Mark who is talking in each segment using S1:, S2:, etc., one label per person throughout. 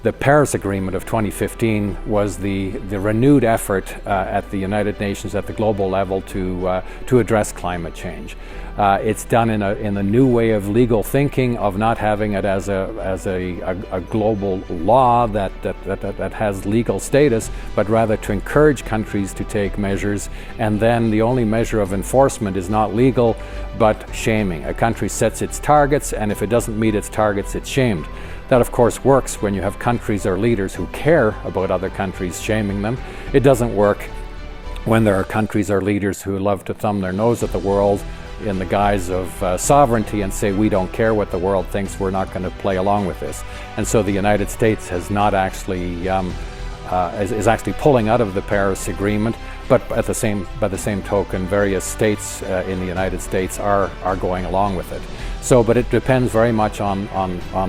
S1: The Paris Agreement of 2015 was the renewed effort at the United Nations at the global level to address climate change. It's done in a new way of legal thinking, of not having it as a global law that has legal status, but rather to encourage countries to take measures, and then the only measure of enforcement is not legal but shaming. A country sets its targets, and if it doesn't meet its targets, it's shamed. That of course works when you have countries or leaders who care about other countries shaming them. It doesn't work when there are countries or leaders who love to thumb their nose at the world in the guise of sovereignty and say, we don't care what the world thinks, we're not going to play along with this. And so the United States has not actually, is actually pulling out of the Paris Agreement, but by the same token, various states in the United States are going along with it. So, but it depends very much on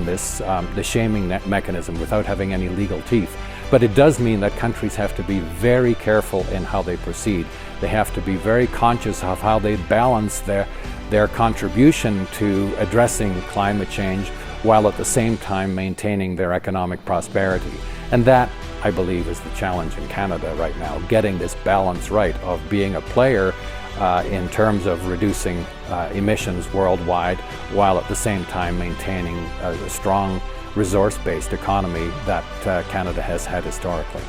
S1: this, the shaming mechanism without having any legal teeth. But it does mean that countries have to be very careful in how they proceed. They have to be very conscious of how they balance their contribution to addressing climate change while at the same time maintaining their economic prosperity. And that, I believe, is the challenge in Canada right now, getting this balance right of being a player in terms of reducing emissions worldwide, while at the same time maintaining a strong resource-based economy that Canada has had historically.